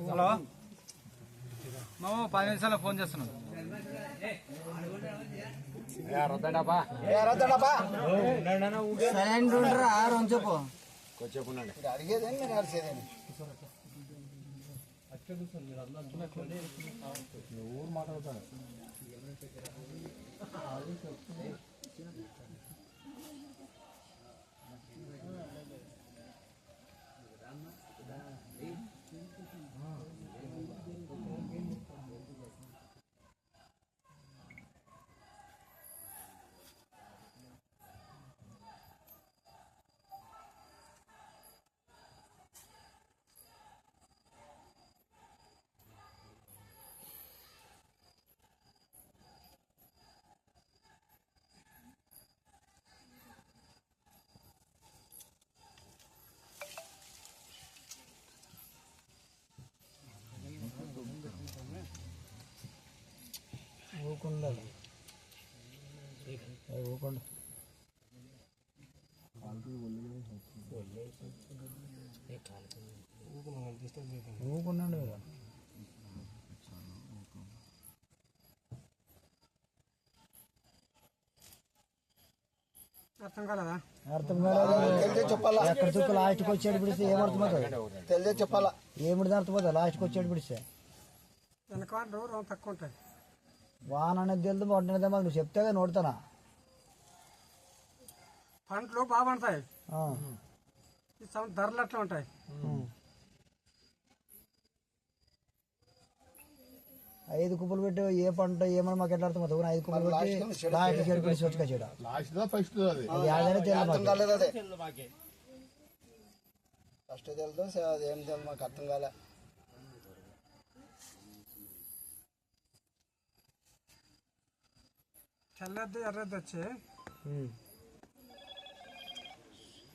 Hello మేము 10 నిమిషాల్లో phone చేస్తున్నాం. అడిగేదండి నడిచేదండి ఊరు మాట్లాడతాడు. ఊకుండా ఊకున్నాడు కదా. అర్థం కాలేదా? అర్థం కాలేదు. చెప్పాలా ఎక్కడ చుక్క లాస్ట్కి వచ్చేది పిడిస్తే ఏమర్థమవుతుంది? తెలియదు చెప్పాలా ఏమిటి అర్థమవుతుంది? లాస్ట్కి వచ్చేది పిడిస్తే వెనక తక్కువ ఉంటాయి. వాన అనేది తెలుదు పట్టినదే మాకు నువ్వు చెప్తే నోడతానా. పంటలు బాగా పండుతాయి, ధరలు అట్లా ఉంటాయి. 5 కుప్పలు పెట్టి ఏ పంట ఏమన్నా మాకు ఎట్లా అర్థమవుతుంది? 5 కుప్పలు పెట్టి లాస్ట్ చెడు పిడిచి వచ్చుక చెడు ఫస్ట్ తెలుదు ఏం తెలుదు మాకు అర్థం కాలే. తెల్లద్దు ఎర్రద్దు వచ్చి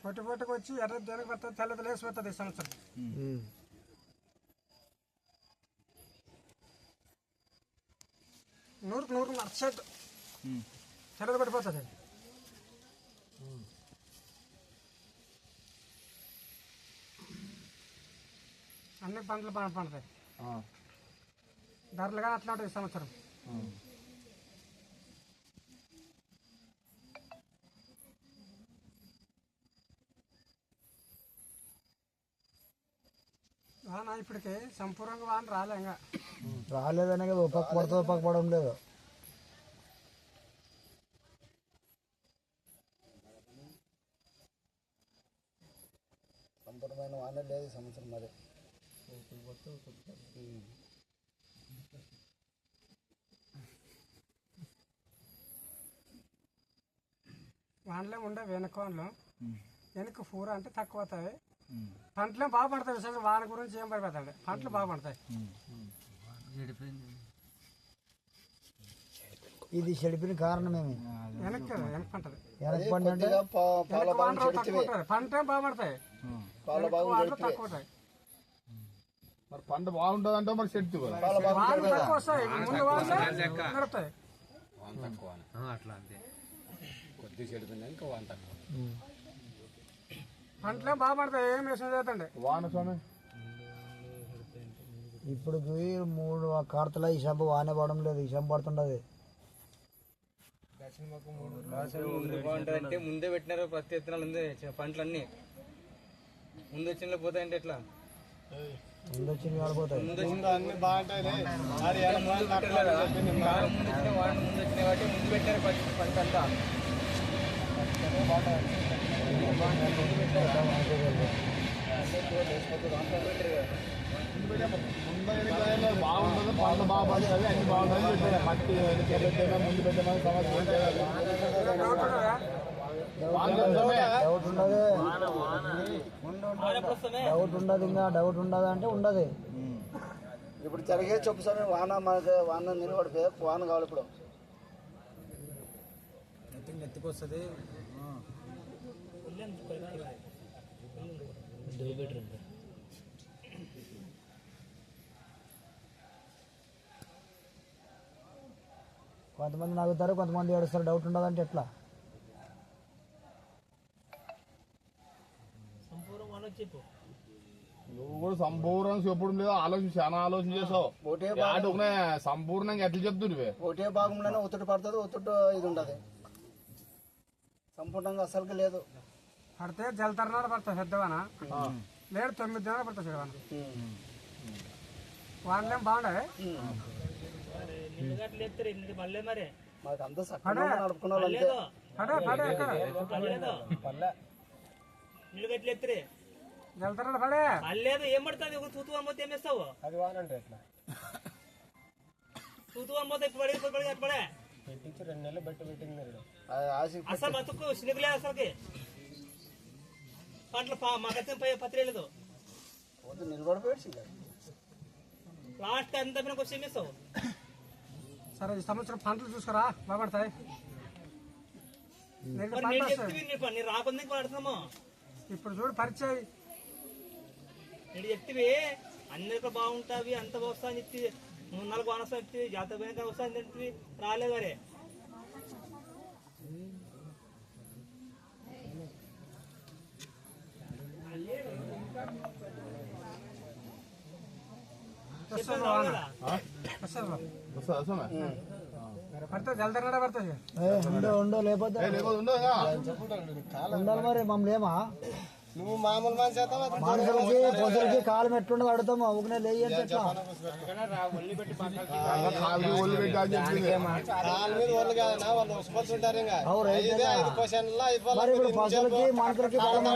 పొట్టుకు వచ్చి ఎర్రద్దు వెనక పడుతుంది, తెల్లది లేసిపోతుంది. ఈ సంవత్సరం నూరుకు 100% తెల్లది పడిపోతుంది. అన్ని పంటలు బాగా పండుతాయి, ధరలు కానీ అట్లా ఉంటాయి. ఈ సంవత్సరం వాన ఇప్పటికే సంపూర్ణంగా వాన రాలేదనే కదా. పక్క పడుతుంది, పక్క పడడం లేదు. సంపూర్ణమైన వాన లేదు సంవత్సరం. మరి వానలో ఉండే వెనక వానలో వెనక పూర అంటే తక్కువ అవుతాయి. పంటలు బాగా పడతాయి. విషయంగా వాన గురించి ఏం భయపడతాడు, పంటలు బాగా పడతాయి. ఇది చెడిపిన కారణమేమి? వెనక్కి వెనక పంటది. వెనక పంట అంటే పంట బాగా పడతాయి, తక్కువ ఉంటాయి. మరి పంట బాగుంటుంది అంటే మరి చెట్టు తక్కువ వస్తాయి. ముందు వాళ్ళు నడుస్తాయి. అట్లా అంతే కొద్దిగా చెడిపోయింది ఇంకా వాన తక్కువ. పంటలే బాగా పడతాయి. ఏం విషయం చేద్దండి వాన స్వామి. ఇప్పుడు 3 కార్తల ఈ షంప వానే పడడం లేదు, ఈ షంప పడుతుండదు. అంటే ముందే పెట్టినారు ప్రతి విత్తనాలు ఉంది. పంటలన్నీ ముందు వచ్చిన పోతాయంటే ఎట్లా? ముందు వచ్చింది ఆడిపోతాయి. ముందు వచ్చిన వాటి ముందు పెట్టారు పంట అంతా. బాగుంటుంది, పంట బాగా పడుతుంది, అన్ని బాగుంటుంది. మట్టి ముందు పెట్టమని డౌట్ ఉండదు. డౌట్ ఉండదు, ఇంకా డౌట్ ఉండదు అంటే ఉండదు. ఇప్పుడు జరిగే చెప్పు సమయం వాన మనకి వాన నిలబడిపోయి వాన కావాలి. ఇప్పుడు నెత్తికొస్తుంది. కొంతమంది నవ్వుతారు, కొంతమంది ఏడుస్తారు. డౌట్ ఉండదంటే ఎట్లా? నువ్వు కూడా సంపూర్ణంగా చెప్పడం లేదు, చాలా ఆలోచన చేసావు. ఒకటే ఒకనే సంపూర్ణంగా ఎట్లా చెప్తుండే? ఒకటే భాగంలోనే ఒత్తిడి పడుతుంది, ఒత్తిడి ఇది ఉండదు. సంపూర్ణంగా అసలుకి లేదు. పడితే జలతరణాలు పడతాయి పెద్దవాన, లేదు 9 దినాలు పడతాయి చెడవాన. వానలేం బాగుండదు. మాకు అంతా సక్రమంగా నడుపుకున్న వాళ్ళు అంతే. పడే ఎక్కడ జలతరణాలు పడే లేదు ఏం పడుతుంది తూతు అమ్మతే ఏమేస్తావు అది వాన అంటే ఎట్లా తూతు అమ్మతే పడే 2 నెలలు పెట్టింది మీరు. అసలు బతుకు సినిగలేదు అసలుకి పంటలు మాకైతే పత్రేలేదు నిలబడిపోయాడు. లాస్ట్ అంతా మీద వచ్చి ఏమేస్తావు. సరే ఈ సంవత్సరం పంటలు చూసుకురా బాగుపడతాయి. నేను రాకుండా పడుతున్నాము. ఇప్పుడు చూడు పరిచయం నేను చెప్తివి అన్నిటిలో బాగుంటావి, అంత వస్తా అని చెప్తే 3-4 వాన వస్తా చెప్తే జాతర పోయినాక వస్తా అని చెప్తే రాలేదు. అరే పడితే జలతరణాలు పడతాయి. ఉండో లేకపోతే ఉండాలి మరి మమ్మల్ని ఏమా నువ్వు మామూలు మనుషులకి పొద్దులకి కాలం ఎట్లుండదు అడుగుతామా ఊనే లేయంటే ఎట్లా మరి ఇప్పుడు పశువులకి మనుషులకి కాలం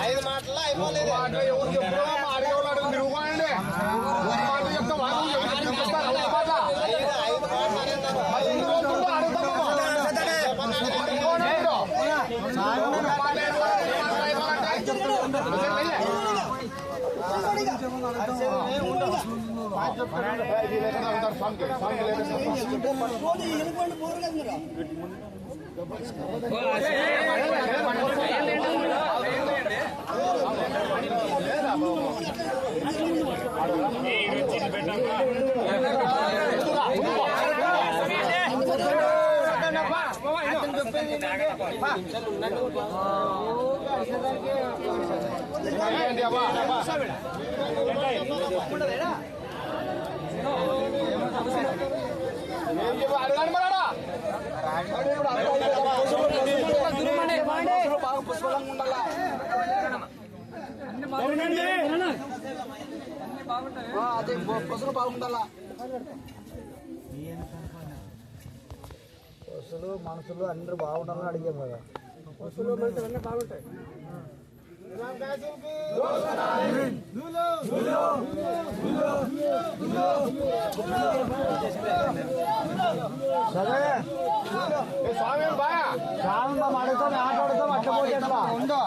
ఐదు మాటల్లో అయిపోలేదు. అదే పశువులు బాగుండాలా. పశువులు మనుషులు అందరూ బాగుండాలని అడిగాం కదా. పశువులు మనుషులు అన్నీ బాగుంటాయి. సరే స్వామి అడుగుతాం ఆటలాడుతాం అట్లా పోతే ఎట్లా ఉందో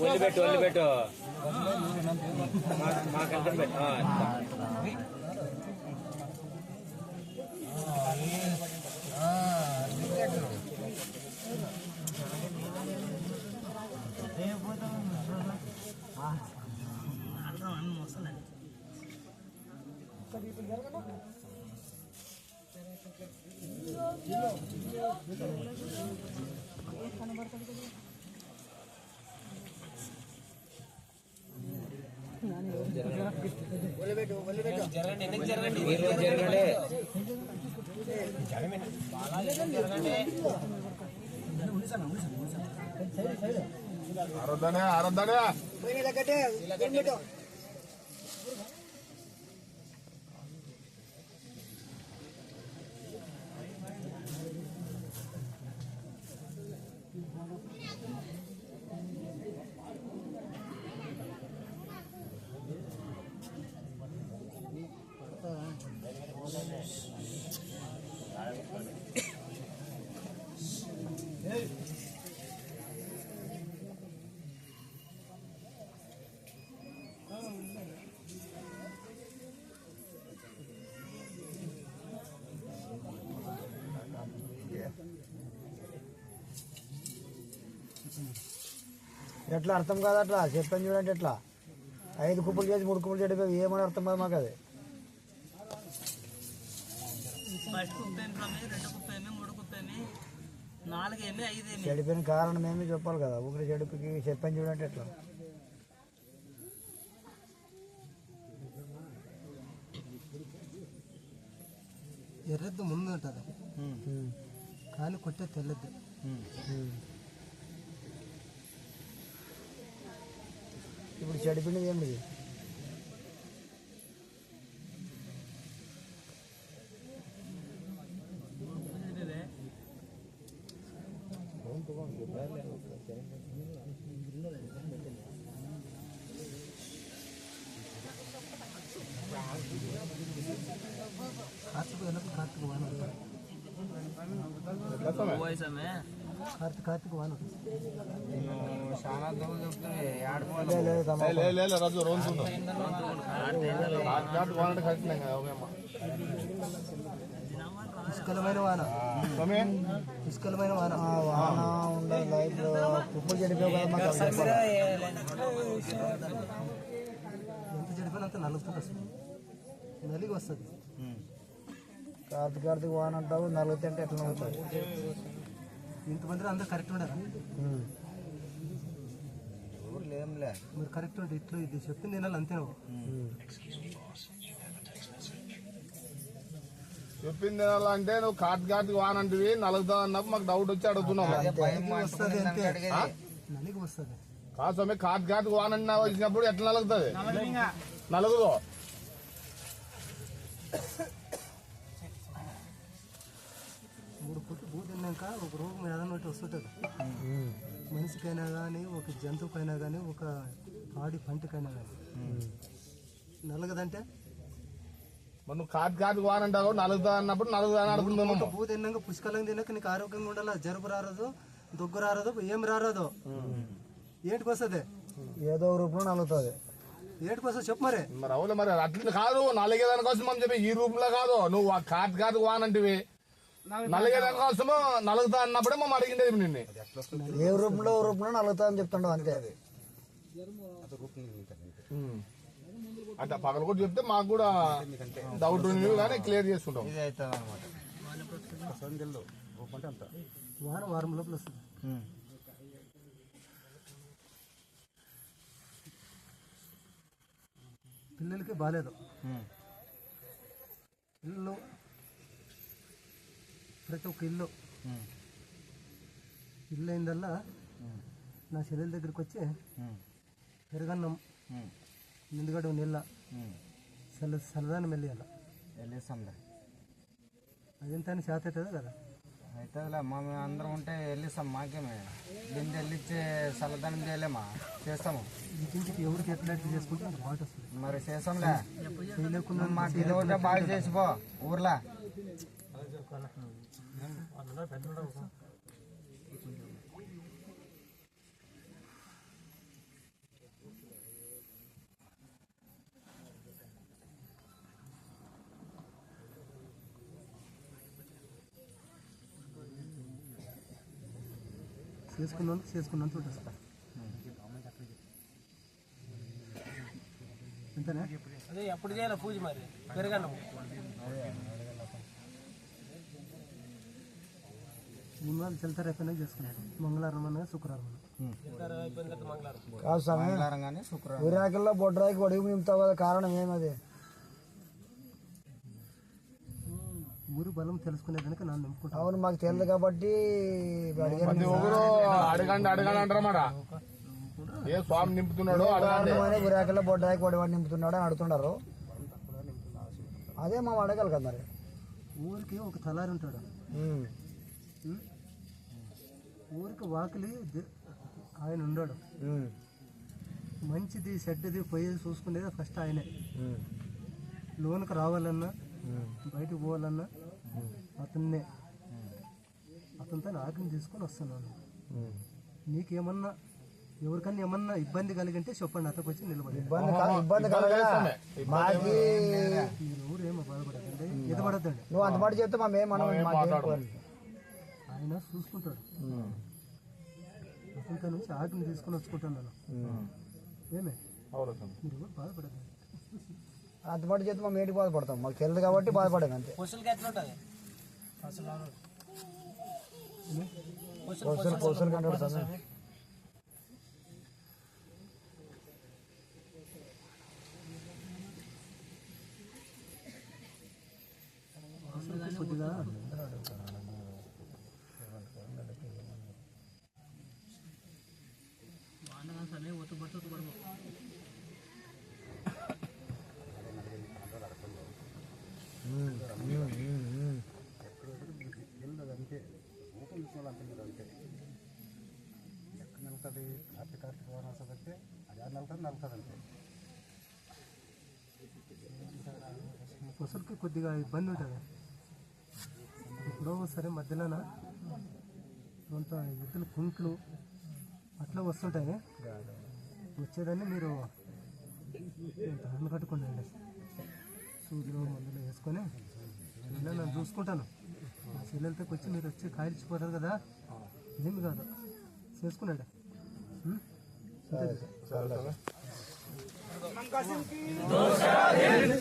వదిలిపెట్టు మాకంటే పెట్టు. ఆరద్దనే ఎట్లా అర్థం కాదు అట్లా చెప్పని చూడండి ఎట్లా 5 కుప్పలు చేసి 3 కుప్పలు చెడిపోయి ఏమని అర్థం కాదు మాకు అది ఫస్ట్ కుప్పేమి స్వామి, 2 కుప్పేమి, 3 కుప్పేమి, 4 ఏమి, 5 ఏమి. చెడిపోయిన కారణం ఏమి చెప్పాలి కదా ఊపిరి చెడిపికి చెప్పని చూడండి ఎట్లా ఎర్రద్దు ముందు ఉంటుంది కానీ కొట్టే తెల్లద్దు ఇప్పుడు చెడిపోయినది ఏమిటి కార్తీక వెళ్ళకు కార్తీక వాన పోయేసామే. కార్తీక వాన రాజు రోజు కట్టినాం కదా పుష్కలమైన వాన పుష్కలమైన వాన వాన ఉండదు లైఫ్ కుప్పలు చెడిపోయి కదా మాకు అది చెప్పాలి. ఎంత చెడిపోయినా అంత నలుగుతుంది అసలు నలిగి వస్తుంది కార్తీక వాన అంటావు నలుగుతే అంటే ఎట్లా అవుతుంది ఇంతమంది అందరూ కరెక్ట్ ఉండరా మీరు కరెక్ట్ ఉంటే ఇట్లా ఇది చెప్పింది తినాలి అంతే నువ్వు చెప్పింది అంటే నువ్వు కాటి వాన్ అంటివి నలుగుతా అన్నప్పుడు మాకు డౌట్ వచ్చి అడుగుతున్నావు వస్తుంది అంతే నలిగి వస్తుంది కాదు స్వామి కాటి వాన్ అన్న వచ్చినప్పుడు ఎట్లా నలుగుతుంది నలుగుదు మూడు పుట్టు భూ తిన్నాక ఒక రోగం ఏదైనా ఒకటి వస్తుంటుంది మనిషికైనా కానీ ఒక జంతువుకైనా కానీ ఒక పాడి పంటకైనా కానీ నలగదంటే మరి నువ్వు కాటి వాన్ అంటావు నలుగుతా అన్నప్పుడు నలుగుతా అని అడుగుతున్నాము భూ తిన్నాక పుష్కలంగా తిన్నాక నీకు ఆరోగ్యంగా ఉండాలి జరుపు రారదు దుగ్గు రారదు ఏం రారదు ఏంటికి వస్తుంది ఏదో రూపంలో నలుగుతుంది ఏంటికి వస్తుంది చెప్పు మరి మరి అవును మరి అట్లా కాదు నలిగేదాని కోసం అని చెప్పి ఈ రూపంలో కాదు నువ్వు ఆ కాటి వాన్ అంటివి నలిగేదాని కోసము నలుగుతా అన్నప్పుడే మేము అడిగిండేది నిన్ను ఏ రూపంలో నలుగుతా అని చెప్తుండవు అంతే అట్లా పగల కూడా చెప్తే మాకు కూడా డౌట్ ఉంది కానీ క్లియర్ చేసుకుంటాం వారం లోపల వస్తుంది పిల్లలకి బాగాలేదు ఇల్లు ప్రతి ఒక్క ఇల్లు అయిందల్లా నా చెల్లెల దగ్గరికి వచ్చి పెరగన్నం నిండుగడ నీళ్ళ చల్లదాన్ని మెల్లియాల వెళ్ళిస్తాంలే అదెంత అని చేత అవుతుందా కదా అవుతుందిలే మా మేము అందరం ఉంటే వెళ్ళిస్తాం మాకేమే బిందె వెళ్ళిచ్చే చల్లదనం చేయలేమా చేస్తాము ఇంటికి ఎవరికి ఎట్లా చేసుకుంటే అంత బాగా వస్తుంది మరి చేస్తాంలే చేయలేకుండా మాకు ఇది ఒకటే బాగా చేసిపో ఊర్లో చేసుకున్నంత ఉంటుంది అంతేనా అదే ఎప్పుడు చేయాలి పూజ మరి పెరగన్నం నిమ్మలు చల్తారు అయిపోయినా చేసుకున్నాను మంగళవారం అన్నా శుక్రవారం కాదు స్వామి ఊరాకుల్లో బొడ్రాయికి ఒడిగి నింపుతావు కదా కారణం ఏమది ఊరు బలం తెలుసుకునేదానికి నన్ను నింపుకుంటాను అవును మాకు తెలియదు కాబట్టి ప్రతి ఒక్కరు అడగండి అంటారన్నమాట ఏ స్వామి నింపుతున్నాడో అడగండి ఊరాకుల్లో బొడ్రాయికి ఒడివాడు నింపుతున్నాడు అని అడుగుతున్నారు అదే మనం అడగాలి కదా మరి ఊరికి ఒక తలారి ఉంటాడు ఊరికి వాకిలి ఆయన ఉన్నాడు మంచిది చెడ్డది పోయేది చూసుకునేది ఫస్ట్ ఆయనే లోన్కి రావాలన్నా బయటకు పోవాలన్నా అతన్నే అతనితో ఆజ్ఞ తీసుకొని వస్తున్నాను నీకేమన్నా ఎవరికన్నా ఏమన్నా ఇబ్బంది కలిగింటే చెప్పండి అతనికి వచ్చి నిలబడి ఇబ్బంది మాకి ఎవరు ఏమో బాధపడదండి ఎదపడద్దండి నువ్వు అంత మాట చెప్తే మా మేము ఆయన చూసుకుంటాడు అతనితో నుంచి ఆకుని తీసుకొని వచ్చుకుంటున్నాను. ఏమే అవును సార్. మీరు కూడా బాధపడదు. అంతపాటు చేతి మేము ఏంటి బాధపడతాం, మాకు తెలియదు కాబట్టి బాధపడేది అంతే. పొసులకి ఎట్లా ఉంటుంది పోసలు కంటాడు సార్. కొద్దిగా అంతే ఓపెన్ అంటున్నారు అంతే. ఎక్కడ నిలుతుంది కార్తీక వాన వస్తుందంటే అది ఆరు నలుగుతుంది అంతే. పొసలకి కొద్దిగా ఇబ్బంది ఉంటుంది. ఎప్పుడో సరే మధ్యలోన కొంత ఎద్దులు కుంకులు అట్లా వస్తుంటాయి. వచ్చేదాన్ని మీరు తాను కట్టుకోండి, సూదులు మందులు వేసుకొని ఇలా నేను చూసుకుంటాను. మా చెల్లెలతో వచ్చి మీరు వచ్చి కాయలిచ్చిపోతారు కదా, ఏమి కాదు చేసుకున్నాడు. సరే